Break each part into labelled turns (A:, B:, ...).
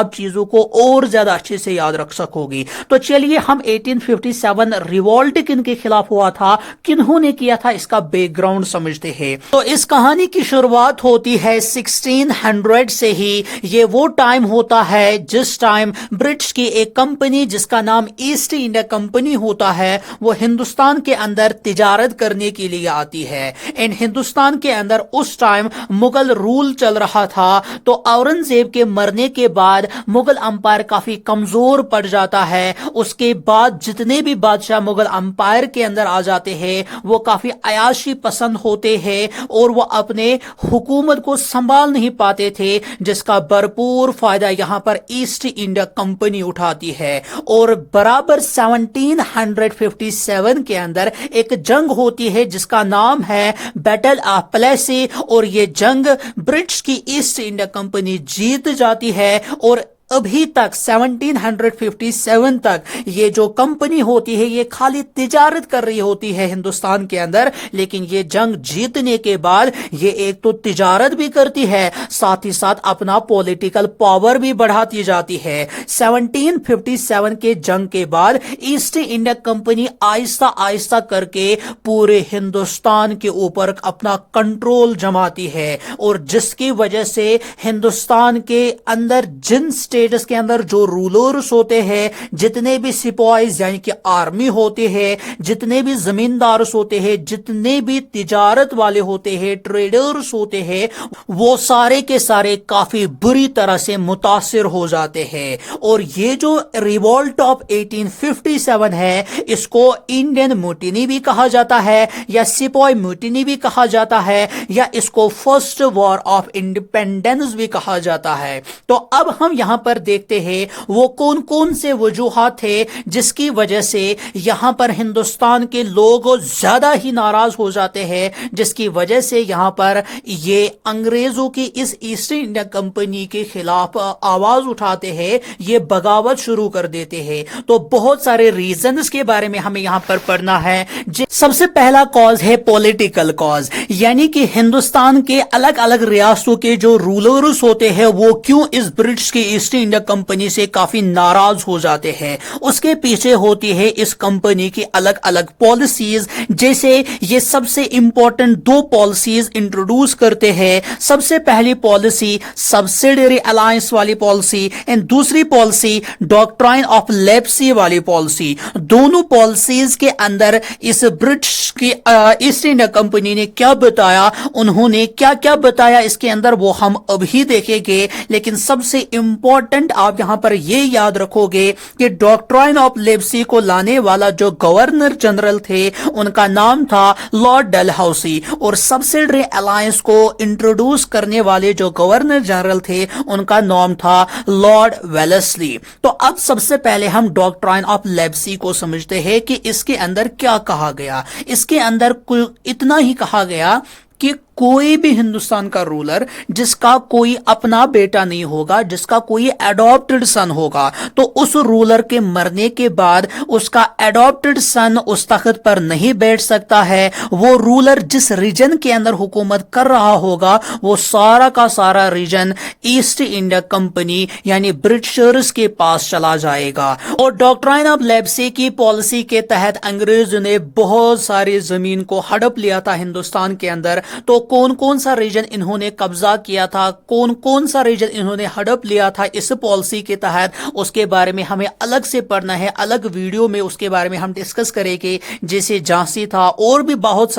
A: آپ چیزوں کو اور زیادہ اچھے سے یاد رکھ سکو گی. تو چلیے ہم 1857 ریوولٹ کن کے خلاف ہوا تھا, کنہوں نے کیا تھا, اس کا بیک گراؤنڈ سمجھتے ہیں. تو اس کہانی کی شروعات ہوتی ہے 1600 سے ہی. یہ وہ ٹائم ہوتا ہے جس ٹائم برٹش کی ایک کمپنی جس کا نام ایسٹ انڈیا کمپنی ہوتا ہے وہ ہندوستان کے اندر تجارت کرنے کے لیے آتی ہے. ہندوستان کے اندر اس ٹائم مغل رول چل رہا تھا. تو اورنگزیب کے مرنے کے بعد مغل امپائر کافی کمزور پڑ جاتا ہے. اس کے بعد جتنے بھی بادشاہ مغل امپائر کے اندر آ جاتے ہیں وہ کافی عیاشی پسند ہوتے ہیں اور وہ اپنے حکومت کو سنبھال نہیں پاتے تھے, جس کا بھرپور فائدہ یہاں پر ایسٹ انڈیا کمپنی اٹھاتی ہے. اور برابر 1757 کے اندر ایک جنگ ہوتی ہے جس کا نام ہے بیٹل آف پلیسی, اور یہ جنگ برٹش کی ایسٹ انڈیا کمپنی جیت جاتی ہے. اور ابھی تک 1757 تک یہ جو کمپنی ہوتی ہے یہ خالی تجارت کر رہی ہوتی ہے ہندوستان کے اندر, لیکن یہ جنگ جیتنے کے بعد یہ ایک تو تجارت بھی کرتی ہے, ساتھ ہی ساتھ اپنا پولیٹیکل پاور بھی بڑھاتی جاتی ہے. 1757 کے جنگ کے بعد ایسٹ انڈیا کمپنی آہستہ آہستہ کر کے پورے ہندوستان کے اوپر اپنا کنٹرول جماتی ہے, اور جس کی وجہ سے ہندوستان کے اندر جن اسٹیٹس کے اندر جو رولرز ہوتے ہیں, جتنے بھی سپاہیز یعنی کہ آرمی ہوتے ہیں, جتنے بھی زمیندارز ہوتے ہیں, جتنے بھی تجارت والے ہوتے ہیں, ٹریڈرز ہوتے ہیں, وہ سارے کے سارے کافی بری طرح سے متاثر ہو جاتے ہیں. اور یہ جو ریوولٹ آف 1857 ہے اس کو انڈین موٹینی بھی کہا جاتا ہے, یا سپاہی موٹینی بھی کہا جاتا ہے, یا اس کو فرسٹ وار آف انڈیپینڈنس بھی کہا جاتا ہے. تو اب ہم یہاں پر دیکھتے ہیں وہ کون کون سے وجوہات تھے جس کی وجہ سے یہاں پر ہندوستان کے لوگ زیادہ ہی ناراض ہو جاتے ہیں, جس کی وجہ سے یہاں پر یہ انگریزوں کی اس ایسٹ انڈیا کمپنی کے خلاف آواز اٹھاتے ہیں, یہ بغاوت شروع کر دیتے ہیں. تو بہت سارے ریزنز کے بارے میں ہمیں یہاں پر پڑھنا ہے. سب سے پہلا کاز ہے پولیٹیکل کاز, یعنی کہ ہندوستان کے الگ الگ ریاستوں کے جو رولرز ہوتے ہیں وہ کیوں اس برٹش کی ایسٹ انڈیا کمپنی سے کافی ناراض ہو جاتے ہیں. اس کے پیچھے ہوتی ہے اس کمپنی کی الگ الگ پالیسیز, جیسے یہ سب سے امپورٹنٹ دو پالیسیز انٹروڈیوس کرتے ہیں. سب سے پہلی پالیسی سبسیڈری الائنس والی پالیسی, اینڈ دوسری پالیسی ڈاکٹرائن آف لیپسی والی پالیسی. دونوں پالیسیز کے اندر اس برٹش کی ایسٹ انڈیا کمپنی نے کیا بتایا, انہوں نے کیا کیا بتایا اس کے اندر وہ ہم ابھی دیکھیں گے. لیکن سب سے امپورٹنٹ آپ یہاں پر یہ یاد رکھو گے کہ ڈاکٹرائن آف لیپسی کو لانے والا جو گورنر جنرل تھے ان کا نام تھا لارڈ ڈلہاؤسی, اور سبسیڈری الائنس کو انٹروڈیوس کرنے والے جو گورنر جنرل تھے ان کا نام تھا لارڈ ویلسلی. تو اب سب سے پہلے ہم ڈاکٹرائن آف لیپسی کو سمجھتے ہیں کہ اس کے اندر کیا کہا گیا. اس کے اندر اتنا ہی کہا گیا کہ کوئی بھی ہندوستان کا رولر جس کا کوئی اپنا بیٹا نہیں ہوگا, جس کا کوئی اڈاپٹڈ سن ہوگا, تو اس رولر کے مرنے کے بعد اس کا اڈاپٹڈ سن اس تخت پر نہیں بیٹھ سکتا ہے. وہ رولر جس ریجن کے اندر حکومت کر رہا ہوگا وہ سارا کا سارا ریجن ایسٹ انڈیا کمپنی یعنی برٹشرز کے پاس چلا جائے گا. اور ڈاکٹرائن آف لیپسی کی پالیسی کے تحت انگریز نے بہت ساری زمین کو ہڑپ لیا تھا ہندوستان کے اندر. تو کون کون سا ریجن انہوں نے قبضہ کیا تھا, کون کون سا ریجن انہوں نے ہڑپ لیا تھا اس پالیسی کے تحت, اس کے بارے میں ہمیں الگ سے پڑھنا ہے. الگ ویڈیو میں اس کے بارے میں ہم ڈسکس کریں گے, جیسے جھانسی تھا اور بھی بہت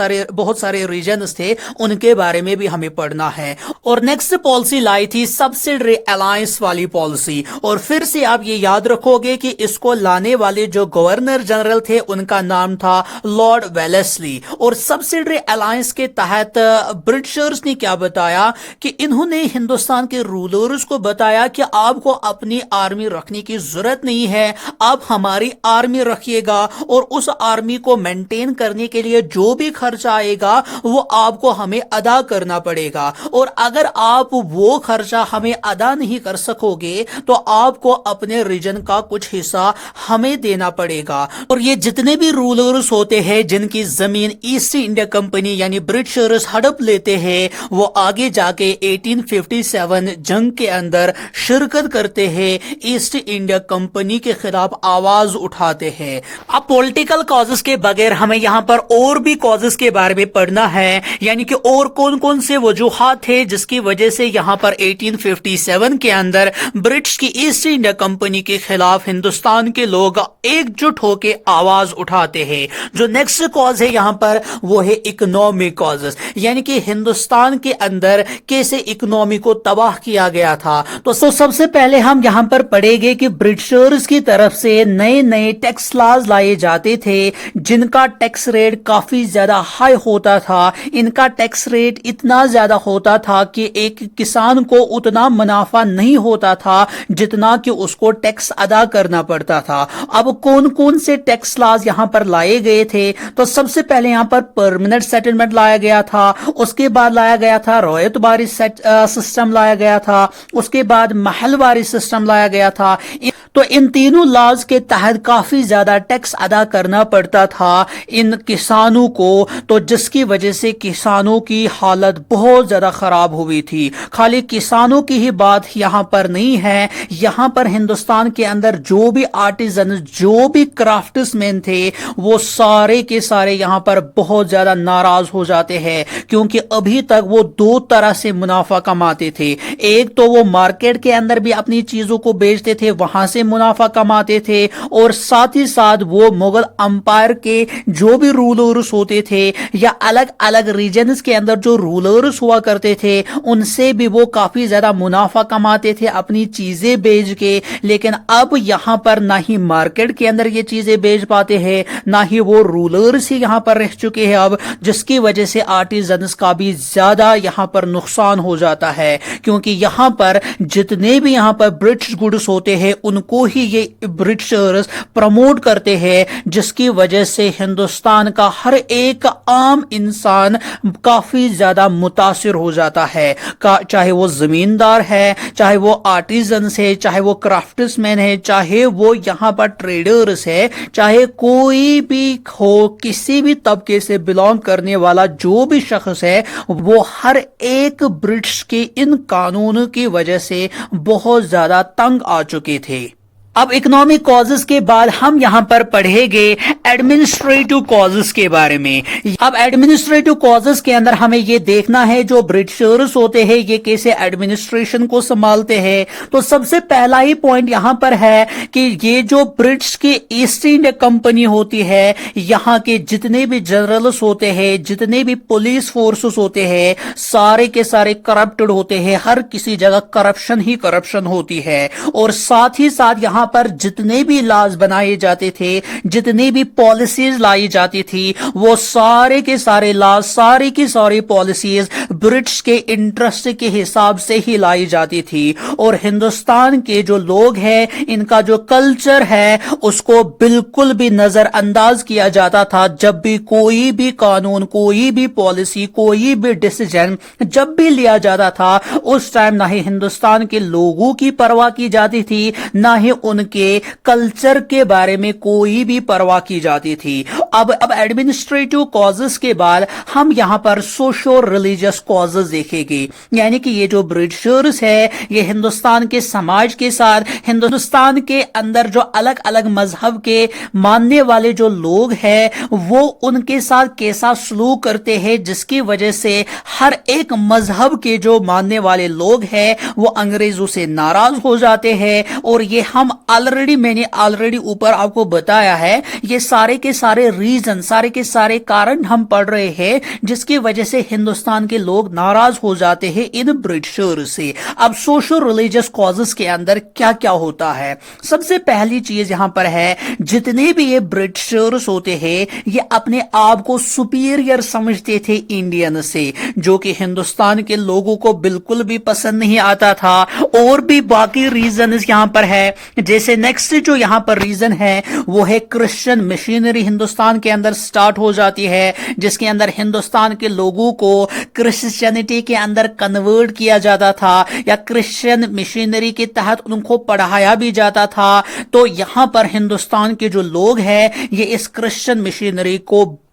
A: سارے ریجنز تھے, ان کے بارے میں بھی ہمیں پڑھنا ہے. اور نیکسٹ پالیسی لائی تھی سبسیڈری الائنس والی پالیسی. اور پھر سے آپ یہ یاد رکھو گے کہ اس کو لانے والے جو گورنر جنرل تھے ان کا نام تھا لارڈ ویلسلی. اور سبسیڈری الائنس کے تحت برٹشرز نے کیا بتایا کہ انہوں نے ہندوستان کے رولرز کو بتایا کہ آپ کو اپنی آرمی رکھنے کی ضرورت نہیں ہے, آپ ہماری آرمی رکھیے گا, اور اس آرمی کو مینٹین کرنے کے لیے جو بھی خرچہ آئے گا وہ آپ کو ہمیں ادا کرنا پڑے گا, اور اگر آپ وہ خرچہ ہمیں ادا نہیں کر سکو گے تو آپ کو اپنے ریجن کا کچھ حصہ ہمیں دینا پڑے گا. اور یہ جتنے بھی رولرز ہوتے ہیں جن کی زمین ایسٹ انڈیا کمپنی یعنی برٹشرز ہڑپ لیتے ہیں وہ آگے جا کے 1857 جنگ کے اندر شرکت کرتے ہیں, ایسٹ انڈیا کمپنی کے خلاف آواز اٹھاتے ہیں. اب پولیٹیکل کازز کے بغیر ہمیں یہاں پر اور بھی کازز کے بارے میں پڑھنا ہے, یعنی کہ اور کون کون سے وجوہات تھے جس کی وجہ سے یہاں پر 1857 کے اندر برٹش کی ایسٹ انڈیا کمپنی کے خلاف ہندوستان کے لوگ ایک جٹ ہو کے آواز اٹھاتے ہیں. جو نیکسٹ کاز ہے یہاں پر وہ ہے اکنامک کازز, یعنی کہ ہندوستان کے اندر کیسے اکنامی کو تباہ کیا گیا تھا. تو سب سے پہلے ہم یہاں پر پڑھیں گے کہ برٹشرز کی طرف سے نئے نئے ٹیکس لاز لائے جاتے تھے جن کا ٹیکس ریٹ کافی زیادہ ہائی ہوتا تھا. ان کا ٹیکس ریٹ اتنا زیادہ ہوتا تھا کہ ایک کسان کو اتنا منافع نہیں ہوتا تھا جتنا کہ اس کو ٹیکس ادا کرنا پڑتا تھا. اب کون کون سے ٹیکس لاز یہاں پر لائے گئے تھے؟ تو سب سے پہلے یہاں پر پرمننٹ سیٹلمنٹ لایا گیا تھا, اس کے بعد لایا گیا تھا رویت باری سسٹم لایا گیا تھا, اس کے بعد محل واری سسٹم لایا گیا تھا. تو ان تینوں لاز کے تحت کافی زیادہ ٹیکس ادا کرنا پڑتا تھا ان کسانوں کو, تو جس کی وجہ سے کسانوں کی حالت بہت زیادہ خراب ہوئی تھی. خالی کسانوں کی ہی بات یہاں پر نہیں ہے, یہاں پر ہندوستان کے اندر جو بھی آرٹیزن, جو بھی کرافٹس مین تھے, وہ سارے کے سارے یہاں پر بہت زیادہ ناراض ہو جاتے ہیں, کیونکہ ابھی تک وہ دو طرح سے منافع کماتے تھے. ایک تو وہ مارکیٹ کے اندر بھی اپنی چیزوں کو بیچتے تھے, وہاں سے منافع کماتے تھے, اور ساتھ ہی ساتھ وہ مغل امپائر کے جو بھی رولرز ہوتے تھے یا الگ الگ ریجنز کے اندر جو رولرز ہوا کرتے تھے ان سے بھی وہ کافی زیادہ منافع کماتے تھے اپنی چیزیں بیچ کے. لیکن اب یہاں پر نہ ہی مارکیٹ کے اندر یہ چیزیں بیچ پاتے ہیں, نہ ہی وہ رولرز ہی یہاں پر رہ چکے ہیں اب, جس کی وجہ سے آرٹیزنز کا بھی زیادہ یہاں پر نقصان ہو جاتا ہے, کیونکہ یہاں پر جتنے بھی یہاں پر برٹش گڈز ہوتے ہیں ان کو ہی یہ برٹشرز پروموٹ کرتے ہیں, جس کی وجہ سے ہندوستان کا ہر ایک عام انسان کافی زیادہ متاثر ہو جاتا ہے, چاہے وہ زمیندار ہے, چاہے وہ آرٹیزنز ہے, چاہے وہ کرافٹس مین ہے, چاہے وہ یہاں پر ٹریڈرز ہے, چاہے کوئی بھی ہو, کسی بھی طبقے سے بلانگ کرنے والا جو بھی شخص ہے, وہ ہر ایک برٹش کے ان قانونوں کی وجہ سے بہت زیادہ تنگ آ چکے تھے. اب اکنامک کازز کے بعد ہم یہاں پر پڑھیں گے ایڈمنسٹریٹو کازز کے بارے میں. اب ایڈمنسٹریٹو کازز کے اندر ہمیں یہ دیکھنا ہے جو برٹشرز ہوتے ہیں یہ کیسے ایڈمنسٹریشن کو سنبھالتے ہیں. تو سب سے پہلا ہی پوائنٹ یہاں پر ہے کہ یہ جو برٹش کی ایسٹ انڈیا کمپنی ہوتی ہے, یہاں کے جتنے بھی جنرلز ہوتے ہیں, جتنے بھی پولیس فورسز ہوتے ہیں, سارے کے سارے کرپٹڈ ہوتے ہیں, ہر کسی جگہ کرپشن ہی کرپشن ہوتی ہے. اور ساتھ ہی ساتھ یہاں پر جتنے بھی لاز بنائے جاتے تھے, جتنی بھی پالیسیز لائی جاتی تھی, وہ سارے کے سارے لاز, ساری کی ساری پالیسیز برٹش کے انٹرسٹ کے حساب سے ہی لائی جاتی تھی. اور ہندوستان کے جو لوگ ہیں ان کا جو کلچر ہے اس کو بالکل بھی نظر انداز کیا جاتا تھا. جب بھی کوئی بھی قانون, کوئی بھی پالیسی, کوئی بھی ڈیسیجن جب بھی لیا جاتا تھا, اس ٹائم نہ ہی ہندوستان کے لوگوں کی پرواہ کی جاتی تھی, نہ ہی ان کے کلچر کے بارے میں کوئی بھی پرواہ کی جاتی تھی. اب ایڈمنسٹریٹو کازز کے بعد ہم یہاں پر سوشو ریلیجس کازز دیکھیں گے, یعنی کہ یہ جو برٹشرز ہے یہ ہندوستان کے سماج کے ساتھ, ہندوستان کے اندر جو الگ الگ مذہب کے ماننے والے جو لوگ ہیں وہ ان کے ساتھ کیسا سلوک کرتے ہیں, جس کی وجہ سے ہر ایک مذہب کے جو ماننے والے لوگ ہیں وہ انگریزوں سے ناراض ہو جاتے ہیں. اور یہ میں نے آلریڈی اوپر آپ کو بتایا ہے, یہ سارے کے سارے ریزن, سارے کے سارے کارن ہم پڑھ رہے ہیں جس کی وجہ سے ہندوستان کے لوگ ناراض ہو جاتے ہیں ان برٹشر سے. اب سوشل ریلیجس کازز کے اندر کیا کیا ہوتا ہے؟ سب سے پہلی چیز یہاں پر ہے, جتنے بھی یہ برٹشرز ہوتے ہیں یہ اپنے آپ کو سپیریئر سمجھتے تھے انڈین سے, جو کہ ہندوستان کے لوگوں کو بالکل بھی پسند نہیں آتا تھا. اور بھی باقی ریزنز یہاں پر ہے, جیسے نیکسٹ جو یہاں پر ریزن ہے وہ ہے کرسچن مشینری ہندوستان کے اندر سٹارٹ ہو جاتی ہے, جس کے اندر ہندوستان کے لوگوں کو کرسچینٹی کے اندر کنورٹ کیا جاتا تھا یا کرسچن مشینری کے تحت ان کو پڑھایا بھی جاتا تھا. تو یہاں پر ہندوستان کے جو لوگ ہیں یہ اس کرسچن مشینری کو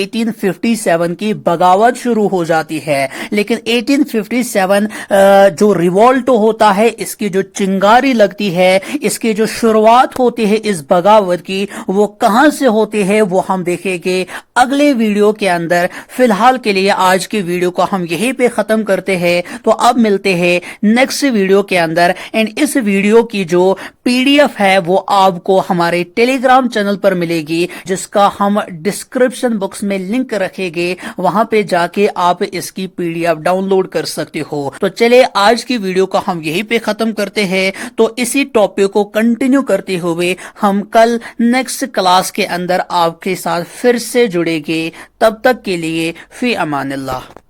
A: 1857 کی بغاوت شروع ہو جاتی ہے. لیکن 1857 جو ریوولٹ ہوتا ہے، اس کی جو چنگاری لگتی ہے، اس کی جو شروعات ہوتی ہے اس بغاوت کی، وہ کہاں سے ہوتی ہے وہ ہم دیکھیں گے اگلے ویڈیو کے اندر. فی الحال کے لیے آج کی ویڈیو کو ہم یہیں پہ ختم کرتے ہیں. تو اب ملتے ہیں نیکسٹ ویڈیو کے اندر. اینڈ اس ویڈیو کی جو PDF ہے وہ آپ کو ہمارے ٹیلی گرام چینل پر ملے گی، جس کا ہم ڈسکرپشن باکس میں لنک رکھیں گے. وہاں پہ جا کے آپ اس کی PDF ڈاؤن لوڈ کر سکتے ہو. تو چلے آج کی ویڈیو کو ہم یہیں پہ ختم کرتے ہیں. تو اسی ٹاپک کو کنٹینیو کرتے ہوئے ہم کل نیکسٹ کلاس کے اندر آپ کے ساتھ پھر سے جڑیں گے. تب تک کے لیے فی امان اللہ.